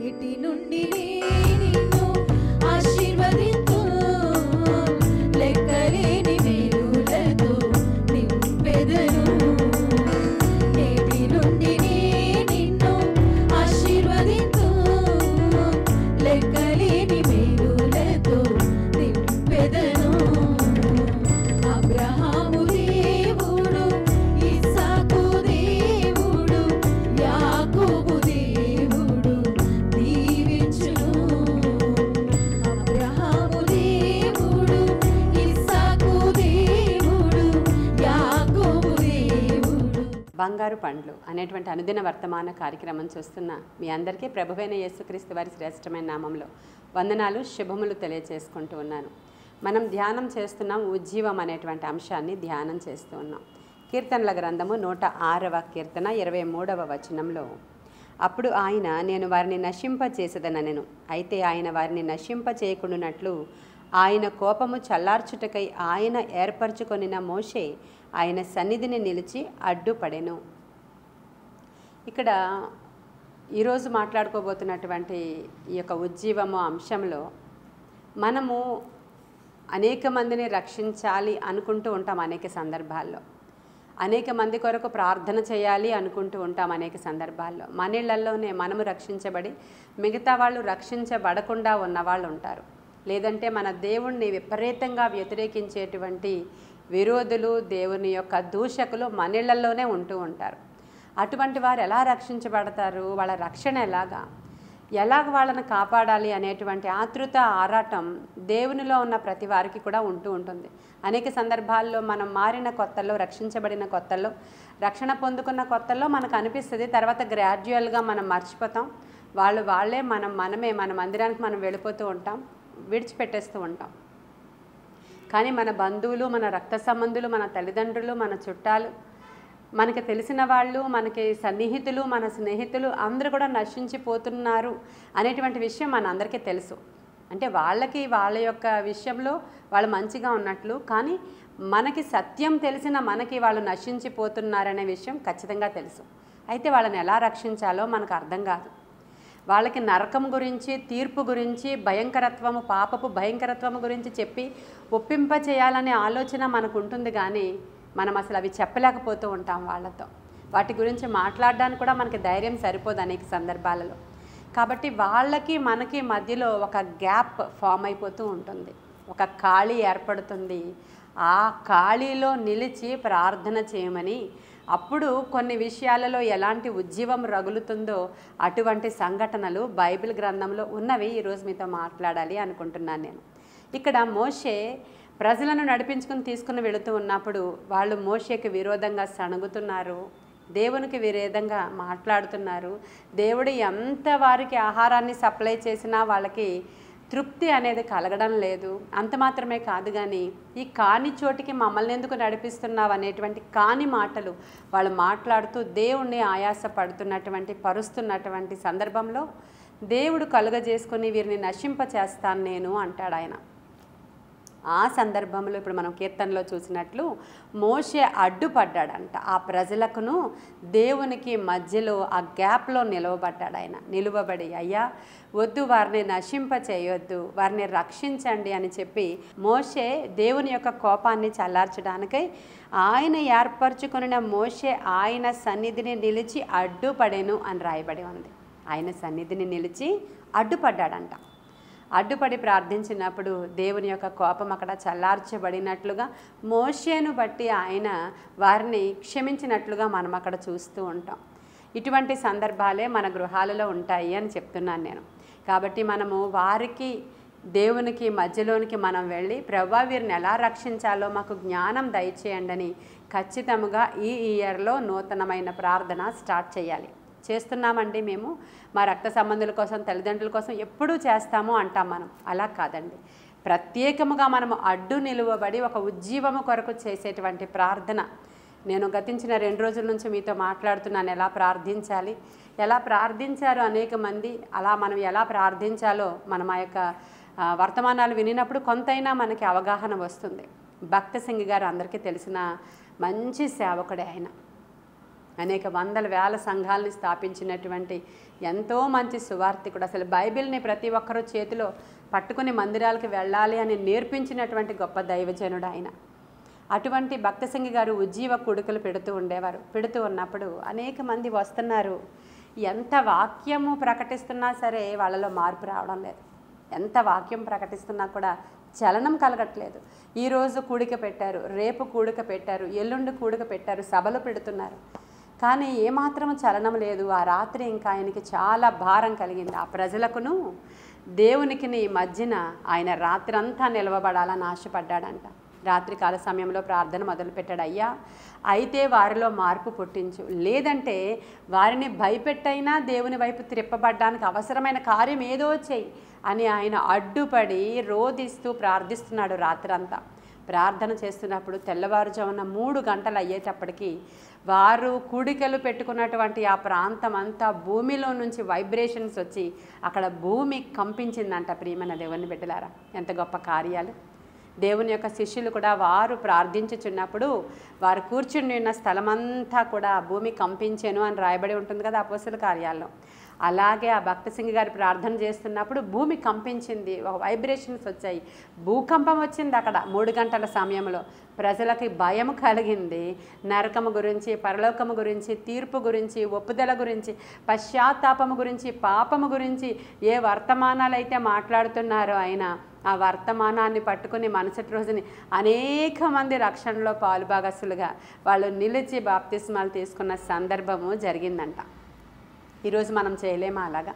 నేటి నుండి నిన్ను ఆశీర్వదింతు లెక్కలేని మేలులతో నింపెదను నేటి నుండి నిన్ను ఆశీర్వదింతు లెక్కలేని మేలులతో నింపెదను అబ్రహాము దేవుడు ఇస్సాకు దేవుడు యాకోబు దేవుడు దీవించును అబ్రహాము దేవుడు ఇస్సాకు దేవుడు యాకోబు దేవుడు. బంగారు పండ్లు అనేటువంటి అనుదిన వర్తమాన కార్యక్రమం చూస్తున్న మీ అందరికీ ప్రభువైన యేసుక్రీస్తు వారి శ్రేష్టమైన నామంలో వందనాలు శుభములు తెలియజేసుకుంటూ ఉన్నాను. మనం ధ్యానం చేస్తున్నాం ఉజ్జీవం అనేటువంటి అంశాన్ని ధ్యానం చేస్తూ ఉన్నాం. కీర్తనల గ్రంథము 106వ కీర్తన 23వ వచనంలో అప్పుడు ఆయన నేను వారిని నశింపచేసేదనెను అయితే ఆయన వారిని నశింపచేయకుండానట్లు ఆయన కోపము చల్లార్చుటకై ఆయన ఏర్పరచుకొనిన మోషే ఆయన సన్నిధిని నిలిచి అడ్డుపడెను. ఇక్కడ ఈరోజు మాట్లాడుకోబోతున్నటువంటి ఈ యొక్క ఉజ్జీవము అంశంలో మనము అనేక మందిని రక్షించాలి అనుకుంటూ ఉంటాం. అనేక సందర్భాల్లో అనేక మంది కొరకు ప్రార్థన చేయాలి అనుకుంటూ ఉంటాం. అనేక సందర్భాల్లో మన ఇళ్లలోనే మనము రక్షించబడి మిగతా వాళ్ళు రక్షించబడకుండా ఉన్నవాళ్ళు ఉంటారు. లేదంటే మన దేవుణ్ణి విపరీతంగా వ్యతిరేకించేటువంటి విరోధులు దేవుని యొక్క దూషకులు మన ఇళ్లలోనే ఉంటూ ఉంటారు. అటువంటి వారు ఎలా రక్షించబడతారు, వాళ్ళ రక్షణ ఎలాగ వాళ్ళని కాపాడాలి అనేటువంటి ఆతృత ఆరాటం దేవునిలో ఉన్న ప్రతి వారికి కూడా ఉంటూ ఉంటుంది. అనేక సందర్భాల్లో మనం మారిన కొత్తల్లో, రక్షించబడిన కొత్తల్లో, రక్షణ పొందుకున్న కొత్తల్లో మనకు అనిపిస్తుంది. తర్వాత గ్రాడ్యువల్గా మనం మర్చిపోతాం. వాళ్ళే మనమే మన మందిరానికి మనం వెళ్ళిపోతూ ఉంటాం, విడిచిపెట్టేస్తూ ఉంటాం. కానీ మన బంధువులు, మన రక్త సంబంధులు, మన తల్లిదండ్రులు, మన చుట్టాలు, మనకి తెలిసిన వాళ్ళు, మనకి సన్నిహితులు, మన స్నేహితులు అందరూ కూడా నశించిపోతున్నారు అనేటువంటి విషయం మన అందరికీ తెలుసు. అంటే వాళ్ళ యొక్క విషయంలో వాళ్ళు మంచిగా ఉన్నట్లు, కానీ మనకి సత్యం తెలిసిన మనకి వాళ్ళు నశించిపోతున్నారనే విషయం ఖచ్చితంగా తెలుసు. అయితే వాళ్ళని ఎలా రక్షించాలో మనకు అర్థం కాదు. వాళ్ళకి నరకం గురించి, తీర్పు గురించి, భయంకరత్వము, పాపపు భయంకరత్వము గురించి చెప్పి ఒప్పింప చేయాలనే ఆలోచన మనకు ఉంటుంది. కానీ మనం అసలు అవి చెప్పలేకపోతూ ఉంటాం వాళ్ళతో. వాటి గురించి మాట్లాడడానికి కూడా మనకి ధైర్యం సరిపోదు అనేక సందర్భాలలో. కాబట్టి వాళ్ళకి మనకి మధ్యలో ఒక గ్యాప్ ఫామ్ అయిపోతూ ఉంటుంది, ఒక ఖాళీ ఏర్పడుతుంది. ఆ ఖాళీలో నిలిచి ప్రార్థన చేయమని, అప్పుడు కొన్ని విషయాలలో ఎలాంటి ఉజ్జీవం రగులుతుందో అటువంటి సంఘటనలు బైబిల్ గ్రంథంలో ఉన్నవి ఈరోజు మీతో మాట్లాడాలి అనుకుంటున్నాను నేను. ఇక్కడ మోషే ప్రజలను నడిపించుకుని తీసుకుని వెళుతూ ఉన్నప్పుడు వాళ్ళు మోషేకి విరోధంగా సణుగుతున్నారు, దేవునికి విరోధంగా మాట్లాడుతున్నారు. దేవుడు ఎంత వారికి ఆహారాన్ని సప్లై చేసినా వాళ్ళకి తృప్తి అనేది కలగడం లేదు. అంత మాత్రమే కాదు, కానీ ఈ కాని చోటికి మమ్మల్ని ఎందుకు నడిపిస్తున్నావు అనేటువంటి కాని మాటలు వాళ్ళు మాట్లాడుతూ దేవుణ్ణి ఆయాసపడుతున్నటువంటి పరుస్తున్నటువంటి సందర్భంలో దేవుడు కలుగజేసుకొని వీరిని నశింప చేస్తాను నేను అంటాడు ఆయన. ఆ సందర్భంలో ఇప్పుడు మనం కీర్తనలో చూసినట్లు మోషే అడ్డుపడ్డాడంట. ఆ ప్రజలకును దేవునికి మధ్యలో ఆ గ్యాప్లో నిలవబడ్డాడు ఆయన. నిలువబడి అయ్యా వద్దు, వారిని నశింప చేయొద్దు, వారిని రక్షించండి అని చెప్పి మోషే దేవుని యొక్క కోపాన్ని చల్లార్చడానికై ఆయన ఏర్పరచుకున్న మోషే ఆయన సన్నిధిని నిలిచి అడ్డుపడెను అని రాయబడి ఉంది. ఆయన సన్నిధిని నిలిచి అడ్డుపడ్డాడంట. అడ్డుపడి ప్రార్థించినప్పుడు దేవుని యొక్క కోపం అక్కడ చల్లార్చబడినట్లుగా మోషేను బట్టి ఆయన వారిని క్షమించినట్లుగా మనం అక్కడ చూస్తూ ఉంటాం. ఇటువంటి సందర్భాలే మన గృహాలలో ఉంటాయి అని చెప్తున్నాను నేను. కాబట్టి మనము వారికి దేవునికి మధ్యలోనికి మనం వెళ్ళి ప్రభువా వీరిని ఎలా రక్షించాలో మాకు జ్ఞానం దయచేయండి అని ఖచ్చితంగా ఈ ఇయర్లో నూతనమైన ప్రార్థన స్టార్ట్ చేయాలి. చేస్తున్నామండి మేము, మా రక్త సంబంధుల కోసం, తల్లిదండ్రుల కోసం ఎప్పుడూ చేస్తాము అంటాం మనం. అలా కాదండి, ప్రత్యేకముగా మనము అడ్డు నిలువబడి ఒక ఉజ్జీవము కొరకు చేసేటువంటి ప్రార్థన. నేను గతించిన 2 రోజుల నుంచి మీతో మాట్లాడుతున్నాను ఎలా ప్రార్థించారు అనేక మంది. అలా మనం ఎలా ప్రార్థించాలో మనం ఆ యొక్క వర్తమానాలు వినినప్పుడు కొంతైనా మనకి అవగాహన వస్తుంది. భక్త సింగ్ గారు అందరికీ తెలిసిన మంచి సేవకుడే ఆయన. అనేక వందల వేల సంఘాలని స్థాపించినటువంటి ఎంతో మంచి సువార్థికుడు. అసలు బైబిల్ని ప్రతి ఒక్కరూ చేతిలో పట్టుకుని మందిరాలకు వెళ్ళాలి అని నేర్పించినటువంటి గొప్ప దైవజనుడు ఆయన. అటువంటి భక్తసింగి గారు ఉజ్జీవ కూడికలు పెడుతూ ఉండేవారు. పెడుతూ ఉన్నప్పుడు అనేక మంది వస్తున్నారు. ఎంత వాక్యము ప్రకటిస్తున్నా సరే వాళ్ళలో మార్పు రావడం లేదు. ఎంత వాక్యం ప్రకటిస్తున్నా కూడా చలనం కలగట్లేదు. ఈరోజు కూడిక పెట్టారు, రేపు కూడిక పెట్టారు, ఎల్లుండి కూడిక పెట్టారు, సభలు పెడుతున్నారు, కానీ ఏమాత్రం చలనం లేదు. ఆ రాత్రి ఇంకా ఆయనకి చాలా భారం కలిగింది. ఆ ప్రజలకును దేవునికి మధ్యన ఆయన రాత్రంతా నిలవబడాలని ఆశపడ్డాడంట. రాత్రికాల సమయంలో ప్రార్థన మొదలుపెట్టాడు. అయ్యా, అయితే వారిలో మార్పు పుట్టించు, లేదంటే వారిని భయపెట్టైనా దేవుని వైపు త్రిప్పబడ్డానికి అవసరమైన కార్యం ఏదో చెయ్యి అని ఆయన అడ్డుపడి రోధిస్తూ ప్రార్థిస్తున్నాడు రాత్రంతా. ప్రార్థన చేస్తున్నప్పుడు తెల్లవారుజామున 3 గంటలు అయ్యేటప్పటికి వారు కూడికలు పెట్టుకున్నటువంటి ఆ ప్రాంతం అంతా భూమిలో నుంచి వైబ్రేషన్స్ వచ్చి అక్కడ భూమి కంపించిందంట. ప్రియమైన దేవుని బిడ్డలారా, ఎంత గొప్ప కార్యాలు! దేవుని యొక్క శిష్యులు కూడా వారు ప్రార్థించుచున్నప్పుడు వారు కూర్చుని ఉన్న స్థలమంతా కూడా భూమి కంపించెను అని రాయబడి ఉంటుంది కదా అపోస్తలుల కార్యాల్లో. అలాగే ఆ భక్తసింగి గారు ప్రార్థన చేస్తున్నప్పుడు భూమి కంపించింది, వైబ్రేషన్స్ వచ్చాయి, భూకంపం వచ్చింది అక్కడ 3 గంటల సమయంలో. ప్రజలకి భయం కలిగింది. నరకము గురించి, పరలోకము గురించి, తీర్పు గురించి, ఒప్పుదల గురించి, పశ్చాత్తాపము గురించి, పాపము గురించి ఏ వర్తమానాలు అయితే మాట్లాడుతున్నారో ఆయన ఆ వర్తమానాన్ని పట్టుకుని మరుసటి రోజుని అనేక మంది రక్షణలో పాలుభాగస్తులుగా వాళ్ళు నిలిచి బాప్తిస్మాలు తీసుకున్న సందర్భము జరిగిందంట. ఈరోజు మనం చేయలేమా? అలాగా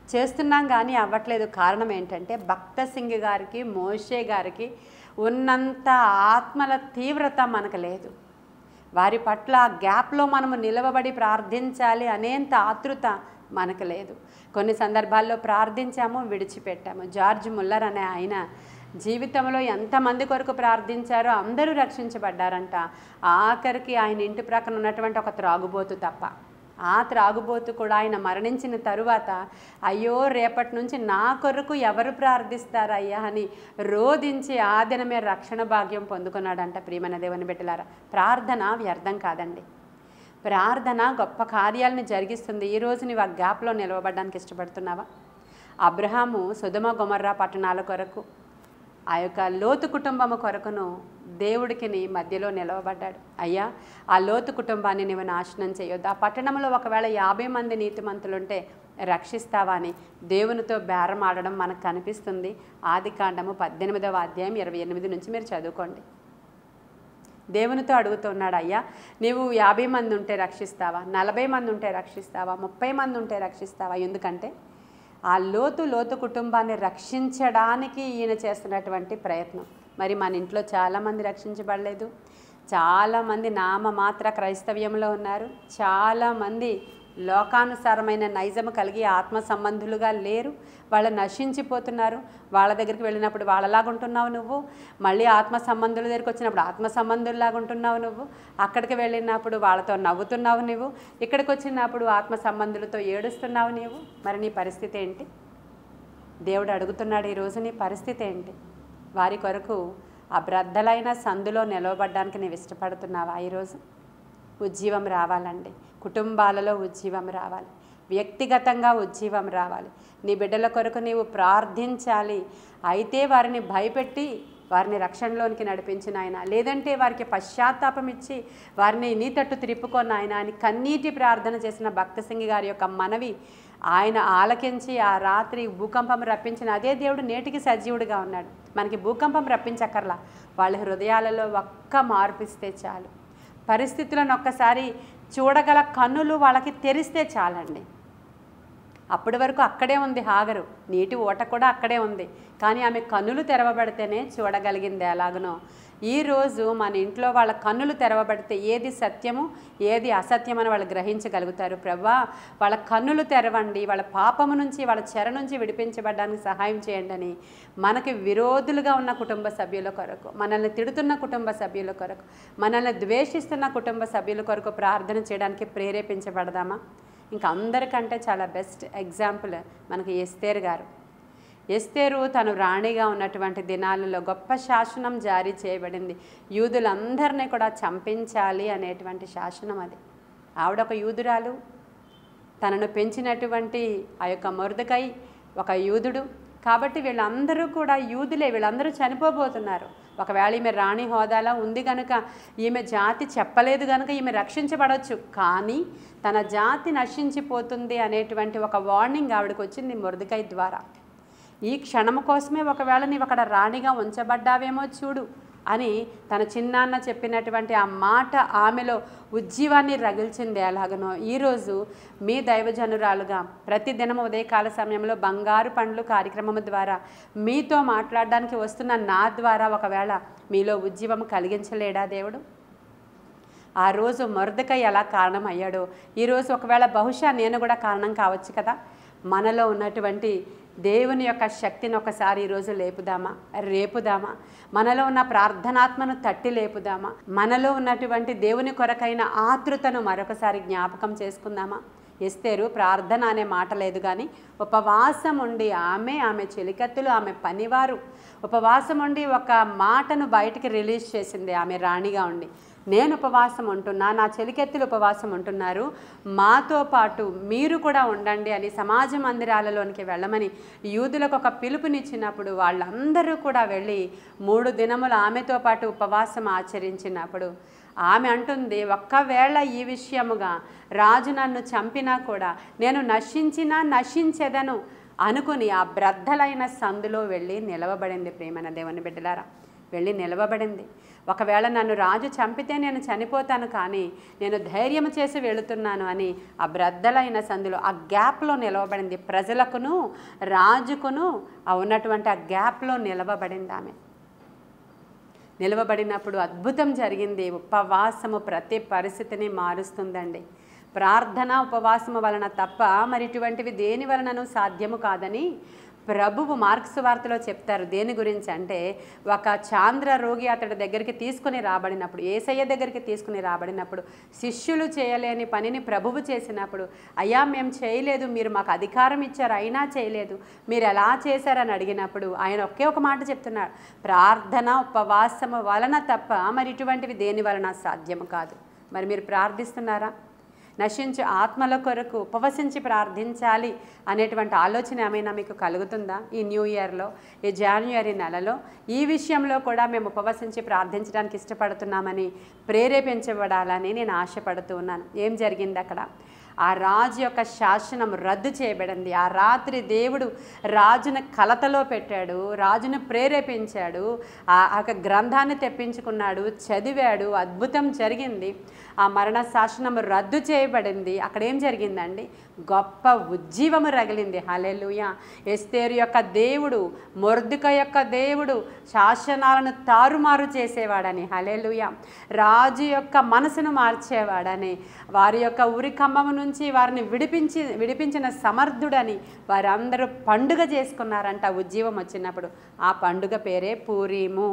చేస్తున్నాం కానీ అవ్వట్లేదు. కారణం ఏంటంటే భక్తసింగి గారికి, మోషే గారికి ఉన్నంత ఆత్మల తీవ్రత మనకు లేదు. వారి పట్ల ఆ గ్యాప్లో మనము నిలవబడి ప్రార్థించాలి అనేంత ఆతృత మనకు లేదు. కొన్ని సందర్భాల్లో ప్రార్థించాము, విడిచిపెట్టాము. జార్జ్ ముల్లర్ అనే ఆయన జీవితంలో ఎంతమంది కొరకు ప్రార్థించారో అందరూ రక్షించబడ్డారంట. ఆఖరికి ఆయన ఇంటి ప్రక్కన ఉన్నటువంటి ఒక త్రాగుబోతు తప్ప. ఆ త్రాగుబోతు కూడా ఆయన మరణించిన తరువాత అయ్యో రేపటి నుంచి నా కొరకు ఎవరు ప్రార్థిస్తారయ్యా అని రోధించి ఆ దినమే రక్షణ భాగ్యం పొందుకున్నాడంట. ప్రియమైన దేవుని బిడ్డలారా, ప్రార్థన వ్యర్థం కాదండి. ప్రార్థన గొప్ప కార్యాలను జరిగిస్తుంది. ఈరోజు నీవు ఆ గ్యాప్లో నిలవబడడానికి ఇష్టపడుతున్నావా? అబ్రహాము సొదొమ గొమొర్రా పట్టణాల కొరకు, ఆ యొక్క లోతు కుటుంబము కొరకును దేవుడికి మధ్యలో నిలవబడ్డాడు. అయ్యా, ఆ లోతు కుటుంబాన్ని నీవు నాశనం చేయొద్దు. ఆ పట్టణంలో ఒకవేళ 50 మంది నీతిమంతులుంటే రక్షిస్తావా అని దేవునితో బేరం ఆడడం మనకు కనిపిస్తుంది. ఆదికాండము 18వ అధ్యాయం 28 నుంచి మీరు చదువుకోండి. దేవునితో అడుగుతున్నాడు, అయ్యా నీవు 50 మంది ఉంటే రక్షిస్తావా, 40 మంది ఉంటే రక్షిస్తావా, 30 మంది ఉంటే రక్షిస్తావా? ఎందుకంటే ఆ లోతు కుటుంబాన్ని రక్షించడానికి ఈయన చేస్తున్నటువంటి ప్రయత్నం. మరి మన ఇంట్లో చాలామంది రక్షించబడలేదు. చాలామంది నామమాత్ర క్రైస్తవ్యంలో ఉన్నారు. చాలామంది లోకానుసారమైన నైజము కలిగి ఆత్మ సంబంధులుగా లేరు. వాళ్ళు నశించిపోతున్నారు. వాళ్ళ దగ్గరికి వెళ్ళినప్పుడు వాళ్ళలాగా ఉంటున్నావు నువ్వు, మళ్ళీ ఆత్మ సంబంధుల దగ్గరికి వచ్చినప్పుడు ఆత్మ సంబంధుల్లాగా ఉంటున్నావు నువ్వు, అక్కడికి వెళ్ళినప్పుడు వాళ్ళతో నవ్వుతున్నావు నువ్వు, ఇక్కడికి వచ్చినప్పుడు ఆత్మ సంబంధులతో ఏడుస్తున్నావు నీవు. మరి నీ పరిస్థితి ఏంటి? దేవుడు అడుగుతున్నాడు ఈరోజు, నీ పరిస్థితి ఏంటి? వారి కొరకు ఆ బ్రద్దలైన సందులో నిలవబడ్డానికి నీవు ఇష్టపడుతున్నావా? ఈరోజు ఉజ్జీవం రావాలండి. కుటుంబాలలో ఉజ్జీవం రావాలి, వ్యక్తిగతంగా ఉజ్జీవం రావాలి. నీ బిడ్డల కొరకు నీవు ప్రార్థించాలి. అయితే వారిని భయపెట్టి వారిని రక్షణలోనికి నడిపించిన ఆయన, లేదంటే వారికి పశ్చాత్తాపం ఇచ్చి వారిని నీ తట్టు త్రిప్పుకొని ఆయన అని కన్నీటి ప్రార్థన చేసిన భక్తసింగి గారి యొక్క మనవి ఆయన ఆలకించి ఆ రాత్రి భూకంపం రప్పించిన అదే దేవుడు నేటికి సజీవుడిగా ఉన్నాడు. మనకి భూకంపం రప్పించక్కర్లా, వాళ్ళ హృదయాలలో ఒక్క మార్పిస్తే చాలు. పరిస్థితులను ఒక్కసారి చూడగల కన్నులు వాళ్ళకి తెరిస్తే చాలండి. అప్పటి వరకు అక్కడే ఉంది హాగరు, నీటి ఓట కూడా అక్కడే ఉంది, కానీ ఆమె కన్నులు తెరవబడితేనే చూడగలిగింది. ఎలాగనో ఈరోజు మన ఇంట్లో వాళ్ళ కన్నులు తెరవబడితే ఏది సత్యము ఏది అసత్యమని వాళ్ళు గ్రహించగలుగుతారు. ప్రభువా, వాళ్ళ కన్నులు తెరవండి, వాళ్ళ పాపము నుంచి వాళ్ళ చెర నుంచి విడిపించబడడానికి సహాయం చేయండి అని మనకి విరోధులుగా ఉన్న కుటుంబ సభ్యుల కొరకు, మనల్ని తిడుతున్న కుటుంబ సభ్యుల కొరకు, మనల్ని ద్వేషిస్తున్న కుటుంబ సభ్యుల కొరకు ప్రార్థన చేయడానికి ప్రేరేపించబడదామా? ఇంకా అందరికంటే చాలా బెస్ట్ ఎగ్జాంపుల్ మనకి ఎస్తేరు గారు. ఎస్తేరు తను రాణిగా ఉన్నటువంటి దినాలలో గొప్ప శాసనం జారీ చేయబడింది. యూదులందరినీ కూడా చంపించాలి అనేటువంటి శాసనం అది. ఆవిడ ఒక యూదురాలు, తనను పెంచినటువంటి ఆ యొక్క మొర్దెకై ఒక యూదుడు. కాబట్టి వీళ్ళందరూ కూడా యూదులే, వీళ్ళందరూ చనిపోబోతున్నారు. ఒకవేళ ఈమె రాణి హోదాలో ఉంది కనుక, ఈమె జాతి చెప్పలేదు కనుక ఈమె రక్షించబడవచ్చు. కానీ తన జాతి నశించిపోతుంది అనేటువంటి ఒక వార్నింగ్ ఆవిడకు వచ్చింది మొర్దెకై ద్వారా. ఈ క్షణం కోసమే ఒకవేళ నీవు అక్కడ రాణిగా ఉంచబడ్డావేమో చూడు అని తన చిన్నాన్న చెప్పినటువంటి ఆ మాట ఆమెలో ఉజ్జీవాన్ని రగిల్చింది. ఎలాగనో ఈరోజు మీ దైవజనురాలుగా ప్రతిదినం ఉదయకాల సమయంలో బంగారు పండ్లు కార్యక్రమం ద్వారా మీతో మాట్లాడడానికి వస్తున్న నా ద్వారా ఒకవేళ మీలో ఉజ్జీవం కలిగించలేడా దేవుడు? ఆ రోజు మొర్దెకై ఎలా కారణం అయ్యాడో ఈరోజు ఒకవేళ బహుశా నేను కూడా కారణం కావచ్చు కదా. మనలో ఉన్నటువంటి దేవుని యొక్క శక్తిని ఒకసారి ఈరోజు రేపుదామా? మనలో ఉన్న ప్రార్థనాత్మను తట్టి లేపుదామా? మనలో ఉన్నటువంటి దేవుని కొరకైన ఆతృతను మరొకసారి జ్ఞాపకం చేసుకుందామా? ఎస్తేరు ప్రార్థన అనే మాట లేదు కానీ ఉపవాసం ఉండి ఆమె చెలికత్తులు, ఆమె పనివారు ఉపవాసం ఉండి ఒక మాటను బయటికి రిలీజ్ చేసింది. ఆమె రాణిగా ఉండి, నేను ఉపవాసం ఉంటున్నా, నా చెలికెత్తులు ఉపవాసం ఉంటున్నారు, మాతో పాటు మీరు కూడా ఉండండి అని సమాజ మందిరాలలోనికి వెళ్ళమని యూదులకు ఒక పిలుపునిచ్చినప్పుడు వాళ్ళందరూ కూడా వెళ్ళి 3 దినములు ఆమెతో పాటు ఉపవాసం ఆచరించినప్పుడు ఆమె అంటుంది, ఒక్కవేళ ఈ విషయముగా రాజు నన్ను చంపినా కూడా నేను నశించెదను అనుకుని ఆ బ్రద్దలైన సందులో వెళ్ళి నిలవబడింది. ప్రేమైన దేవుని బిడ్డలారా, వెళ్ళి నిలవబడింది. ఒకవేళ నన్ను రాజు చంపితే నేను చనిపోతాను, కానీ నేను ధైర్యం చేసి వెళుతున్నాను అని ఆ బ్రద్దలైన సందులో ఆ గ్యాప్లో నిలవబడింది. ప్రజలకును రాజుకును ఉన్నటువంటి ఆ గ్యాప్లో నిలవబడింది. ఆమె నిలవబడినప్పుడు అద్భుతం జరిగింది. ఉపవాసము ప్రతి పరిస్థితిని మారుస్తుందండి. ప్రార్థన ఉపవాసము వలన తప్ప మరి ఇటువంటివి దేని వలనను సాధ్యము కాదని ప్రభువు మార్క్స్ వార్తలో చెప్తారు. దేని గురించి అంటే, ఒక చాంద్ర రోగి అతడి దగ్గరికి తీసుకుని రాబడినప్పుడు, యేసయ్య దగ్గరికి తీసుకుని రాబడినప్పుడు శిష్యులు చేయలేని పనిని ప్రభువు చేసినప్పుడు, అయ్యా మేము చేయలేదు, మీరు మాకు అధికారం ఇచ్చారు అయినా చేయలేదు, మీరు ఎలా చేశారని అడిగినప్పుడు ఆయన ఒకే ఒక మాట చెప్తున్నాడు, ప్రార్థన ఉపవాసము వలన తప్ప మరి ఇటువంటివి దేని వలన సాధ్యము కాదు. మరి మీరు ప్రార్థిస్తున్నారా? నశించు ఆత్మల కొరకు ఉపవసించి ప్రార్థించాలి అనేటువంటి ఆలోచన ఏమైనా మీకు కలుగుతుందా? ఈ న్యూ ఇయర్లో, ఈ జాన్యువరి నెలలో ఈ విషయంలో కూడా మేము ఉపవసించి ప్రార్థించడానికి ఇష్టపడుతున్నామని ప్రేరేపించబడాలని నేను ఆశపడుతూ ఉన్నాను. ఏం జరిగింది అక్కడ? ఆ రాజు యొక్క శాసనం రద్దు చేయబడింది. ఆ రాత్రి దేవుడు రాజును కలతలో పెట్టాడు, రాజును ప్రేరేపించాడు, ఆ గ్రంథాన్ని తెప్పించుకున్నాడు, చదివాడు, అద్భుతం జరిగింది. ఆ మరణ శాసనం రద్దు చేయబడింది. అక్కడ ఏం జరిగిందండి? గొప్ప ఉజ్జీవము రగిలింది. హల్లెలూయా. ఎస్తేరు యొక్క దేవుడు, మొర్దెకై యొక్క దేవుడు శాసనాలను తారుమారు చేసేవాడని, హల్లెలూయా, రాజు యొక్క మనసును మార్చేవాడని, వారి యొక్క ఉరికంబము నుంచి వారిని విడిపించిన సమర్థుడని వారందరూ పండుగ చేసుకున్నారంట ఉజ్జీవం వచ్చినప్పుడు. ఆ పండుగ పేరే పూరీము.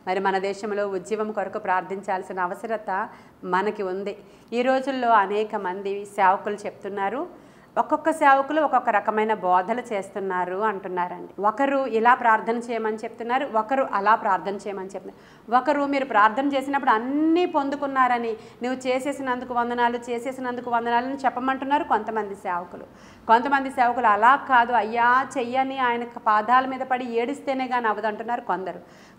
మరి మన దేశంలో ఉజ్జీవం కొరకు ప్రార్థించాల్సిన అవసరత మనకి ఉంది. ఈ రోజుల్లో అనేక మంది సేవకులు చెప్తున్నారు, ఒక్కొక్క సేవకులు ఒక్కొక్క రకమైన బోధలు చేస్తున్నారు అంటున్నారండి. ఒకరు ఇలా ప్రార్థన చేయమని చెప్తున్నారు, ఒకరు అలా ప్రార్థన చేయమని చెప్తున్నారు. ఒకరు మీరు ప్రార్థన చేసినప్పుడు అన్నీ పొందుకున్నారని, నువ్వు చేసేసినందుకు వందనాలని చెప్పమంటున్నారు కొంతమంది సేవకులు అలా కాదు, అయ్యా చెయ్యని ఆయన పాదాల మీద పడి ఏడిస్తేనే కానీ అవదంటున్నారు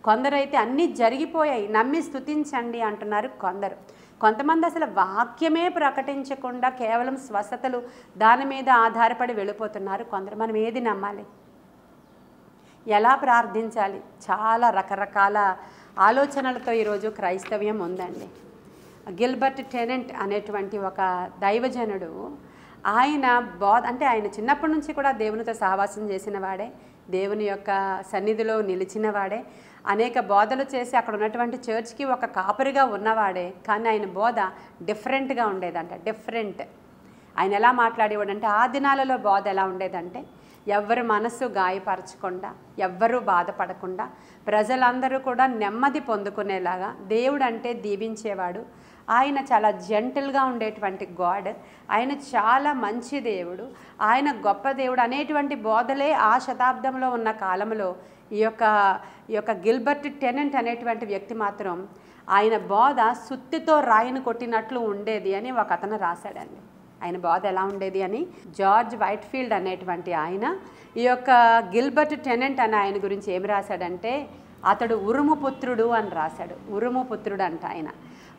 కొందరైతే అన్నీ జరిగిపోయాయి నమ్మి స్తుతించండి అంటున్నారు కొంతమంది అసలు వాక్యమే ప్రకటించకుండా కేవలం స్వస్థతలు దాని మీద ఆధారపడి వెళ్ళిపోతున్నారు కొందరు. మనం ఏది నమ్మాలి? ఎలా ప్రార్థించాలి? చాలా రకరకాల ఆలోచనలతో ఈరోజు క్రైస్తవ్యం ఉందండి. గిల్బర్ట్ టెనెంట్ అనేటువంటి ఒక దైవజనుడు, ఆయన ఆయన చిన్నప్పటి నుంచి కూడా దేవునితో సహవాసం చేసిన వాడే, దేవుని యొక్క సన్నిధిలో నిలిచిన వాడే, అనేక బోధలు చేసి అక్కడ ఉన్నటువంటి చర్చ్కి ఒక కాపరిగా ఉన్నవాడే. కానీ ఆయన బోధ డిఫరెంట్గా ఉండేదంట. ఆయన ఎలా మాట్లాడేవాడంటే, ఆ దినాలలో బోధ ఎలా ఉండేదంటే, ఎవ్వరు మనస్సు గాయపరచకుండా, ఎవ్వరూ బాధపడకుండా, ప్రజలందరూ కూడా నెమ్మది పొందుకునేలాగా, దేవుడు అంటే దీవించేవాడు, ఆయన చాలా జెంటిల్గా ఉండేటువంటి గాడ్, ఆయన చాలా మంచి దేవుడు, ఆయన గొప్ప దేవుడు అనేటువంటి బోధలే ఆ శతాబ్దంలో ఉన్న కాలంలో ఈ యొక్క గిల్బర్ట్ టెనెంట్ అనేటువంటి వ్యక్తి మాత్రం ఆయన బోధ సుత్తితో రాయిని కొట్టినట్లు ఉండేది అని ఒక అతను రాశాడండి. ఆయన బోధ ఎలా ఉండేది అని జార్జ్ వైట్ఫీల్డ్ అనేటువంటి ఆయన ఈ యొక్క గిల్బర్ట్ టెనెంట్ అనే ఆయన గురించి ఏమి రాశాడంటే, అతడు ఉరుము పుత్రుడు అని రాశాడు. ఉరుము పుత్రుడు అంట ఆయన.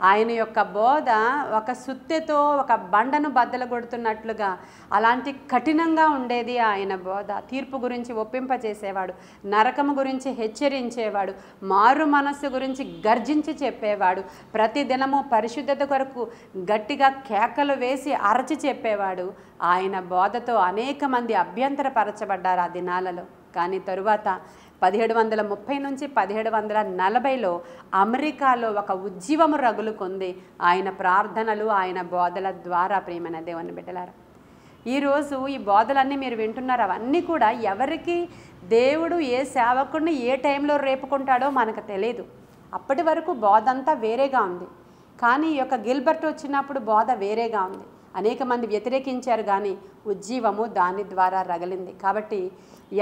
ఆయన యొక్క బోధ ఒక సుత్తెతో ఒక బండను బద్దలు కొడుతున్నట్లుగా అలాంటి కఠినంగా ఉండేది ఆయన బోధ. తీర్పు గురించి ఒప్పింపచేసేవాడు, నరకము గురించి హెచ్చరించేవాడు, మారు మనస్సు గురించి గర్జించి చెప్పేవాడు, ప్రతిదినము పరిశుద్ధత కొరకు గట్టిగా కేకలు వేసి అరచి చెప్పేవాడు. ఆయన బోధతో అనేక మంది అభ్యంతరపరచబడ్డారు ఆ దినాలలో. కానీ తరువాత 1730 నుంచి 1740లో అమెరికాలో ఒక ఉజ్జీవము రగులుకుంది ఆయన ప్రార్థనలు, ఆయన బోధల ద్వారా. ప్రియమైన దేవుని బిడ్డలారా, ఈరోజు ఈ బోధలన్నీ మీరు వింటున్నారు. అవన్నీ కూడా ఎవరికి దేవుడు ఏ సేవకుడిని ఏ టైంలో రేపుకుంటాడో మనకు తెలియదు. అప్పటి వరకు బోధ అంతా వేరేగా ఉంది. కానీ ఈ యొక్క గిల్బర్ట్ వచ్చినప్పుడు బోధ వేరేగా ఉంది. అనేక మంది వ్యతిరేకించారు, కానీ ఉజ్జీవము దాని ద్వారా రగిలింది. కాబట్టి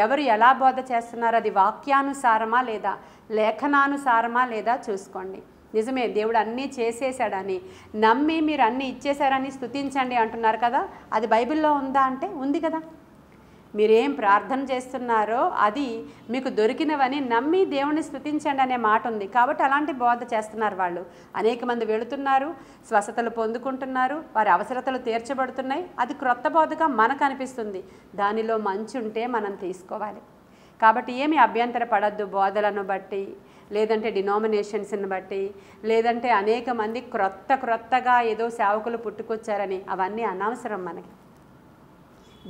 ఎవరు ఎలా బోధ చేస్తున్నారో అది వాక్యానుసారమా లేదా లేఖనానుసారమా లేదా చూసుకోండి. నిజమే, దేవుడు అన్నీ చేసేసాడని నమ్మి మీరు అన్నీ ఇచ్చేశారని స్తుతించండి అంటున్నారు కదా, అది బైబిల్లో ఉందా అంటే ఉంది కదా. మీరేం ప్రార్థన చేస్తున్నారో అది మీకు దొరికినవని నమ్మి దేవుని స్తుతించండి అనే మాట ఉంది. కాబట్టి అలాంటి బోధ చేస్తున్నారు వాళ్ళు. అనేక మంది వెళుతున్నారు, స్వస్థతలు పొందుకుంటున్నారు, వారి అవసరతలు తీర్చబడుతున్నాయి. అది క్రొత్త బోధగా మనకు అనిపిస్తుంది. దానిలో మంచి ఉంటే మనం తీసుకోవాలి. కాబట్టి ఏమి అభ్యంతర పడద్దు బోధలను బట్టి, లేదంటే డినామినేషన్స్ని బట్టి, లేదంటే అనేక మంది క్రొత్తగా ఏదో సేవకులు పుట్టుకొచ్చారని. అవన్నీ అనవసరం. మనకి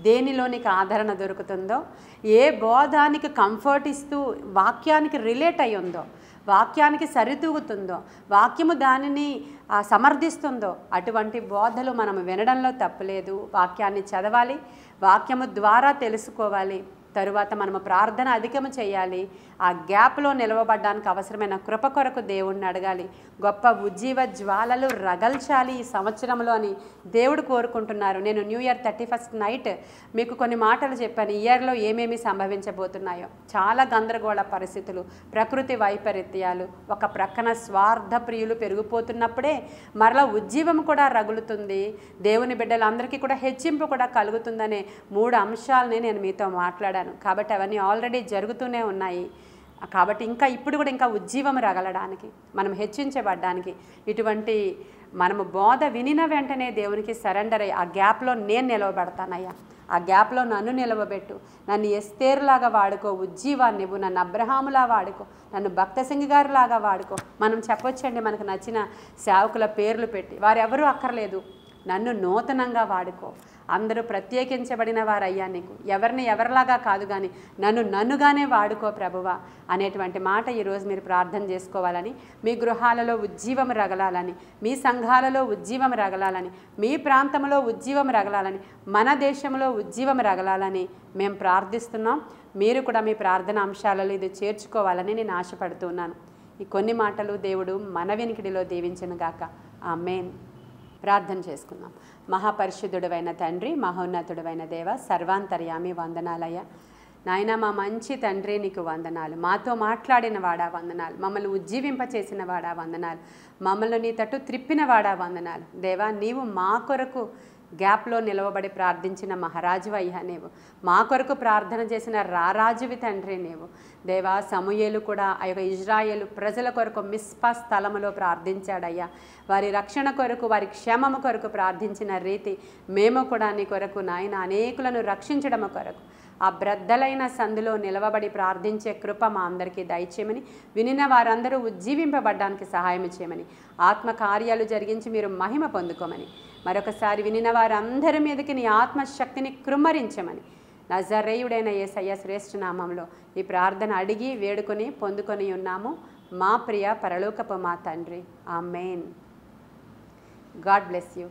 దేనిలో నీకు ఆదరణ దొరుకుతుందో, ఏ బోధానికి కంఫర్ట్ ఇస్తూ వాక్యానికి రిలేట్ అయి ఉందో, వాక్యానికి సరితూగుతుందో, వాక్యము దానిని సమర్థిస్తుందో అటువంటి బోధలు మనం వినడంలో తప్పులేదు. వాక్యాన్ని చదవాలి, వాక్యము ద్వారా తెలుసుకోవాలి. తరువాత మనము ప్రార్థన అధికము చేయాలి. ఆ గ్యాప్లో నిలవబడ్డానికి అవసరమైన కృప కొరకు దేవుణ్ణి అడగాలి. గొప్ప ఉజ్జీవ జ్వాలలు రగల్చాలి ఈ సంవత్సరంలో అని దేవుడు కోరుకుంటున్నారు. నేను న్యూ ఇయర్ 31st నైట్ మీకు కొన్ని మాటలు చెప్పాను. ఇయర్లో ఏమేమి సంభవించబోతున్నాయో. చాలా గందరగోళ పరిస్థితులు, ప్రకృతి వైపరీత్యాలు, ఒక ప్రక్కన స్వార్థ ప్రియులు పెరిగిపోతున్నప్పుడే మరలా ఉజ్జీవం కూడా రగులుతుంది. దేవుని బిడ్డలందరికీ కూడా హెచ్చింపు కూడా కలుగుతుందనే 3 అంశాలని నేను మీతో మాట్లాడాను. కాబట్టి అవన్నీ ఆల్రెడీ జరుగుతూనే ఉన్నాయి. కాబట్టి ఇప్పుడు కూడా ఇంకా ఉజ్జీవం రగలడానికి, మనం హెచ్చించబడ్డానికి, ఇటువంటి మనము బోధ వినిన వెంటనే దేవునికి సరెండర్ అయ్యి ఆ గ్యాప్లో నేను నిలవబడతానయ్యా, ఆ గ్యాప్లో నన్ను నిలవబెట్టు, నన్ను ఎస్తేరులాగా వాడుకో, ఉజ్జీవాన్ని ఇవ్వు, నన్ను అబ్రహాములా వాడుకో, నన్ను భక్తసింగ్ గారిలాగా వాడుకో. మనం చెప్పొచ్చండి మనకు నచ్చిన సేవకుల పేర్లు పెట్టి, వారెవరూ అక్కర్లేదు, నన్ను నూతనంగా వాడుకో. అందరూ ప్రత్యేకించబడిన వారయ్యా, నీకు ఎవరిని ఎవరిలాగా కాదు, కానీ నన్నుగానే వాడుకో ప్రభువా అనేటువంటి మాట ఈరోజు మీరు ప్రార్థన చేసుకోవాలని, మీ గృహాలలో ఉజ్జీవం రగలాలని, మీ సంఘాలలో ఉజ్జీవం రగలాలని, మీ ప్రాంతంలో ఉజ్జీవం రగలాలని, మన దేశంలో ఉజ్జీవం రగలాలని మేము ప్రార్థిస్తున్నాం. మీరు కూడా మీ ప్రార్థన అంశాలలో ఇది చేర్చుకోవాలని నేను ఆశపడుతున్నాను. ఈ కొన్ని మాటలు దేవుడు మన వినికిడిలో దీవించును గాక. ఆమేన్. ప్రార్థన చేసుకుందాం. మహాపరిశుద్ధుడైన తండ్రి, మహోన్నతుడైన దేవ, సర్వాంతర్యామి వందనాలయ్యా. నాయన, మా మంచి తండ్రి నీకు వందనాలు. మాతో మాట్లాడిన వాడా వందనాలు, మమ్మల్ని ఉజ్జీవింపచేసిన వాడా వందనాలు, మమ్మల్ని నీ తట్టు త్రిప్పిన వాడా వందనాలు. దేవా, నీవు మా కొరకు గ్యాప్లో నిలవబడి ప్రార్థించిన మహారాజు అయ్యా నీవు, మా కొరకు ప్రార్థన చేసిన రారాజువి తండ్రి నీవు. దేవా, సమూయేలు కూడా ఆ యొక్క ఇజ్రాయేలు ప్రజల కొరకు మిస్పా స్థలములో ప్రార్థించాడయ్యా. వారి రక్షణ కొరకు, వారి క్షేమము కొరకు ప్రార్థించిన రీతి మేము కూడా నీ కొరకు నాయన అనేకులను రక్షించడం కొరకు ఆ బ్రద్దలైన సందులో నిలవబడి ప్రార్థించే కృప మా అందరికీ దయచేయమని, వినిన వారందరూ ఉజ్జీవింపబడ్డానికి సహాయం చేయమని, ఆత్మ కార్యాలు జరిగించి మీరు మహిమ పొందుకోమని, మరొకసారి వినిన వారందరి మీదకి నీ ఆత్మశక్తిని కృమ్మరించమని, నజరేయుడైన యేసయ్య శ్రేష్ఠ నామంలో ఈ ప్రార్థన అడిగి వేడుకొని పొందుకొని ఉన్నాము మా ప్రియ పరలోకపు మా తండ్రి. ఆమేన్. God bless you.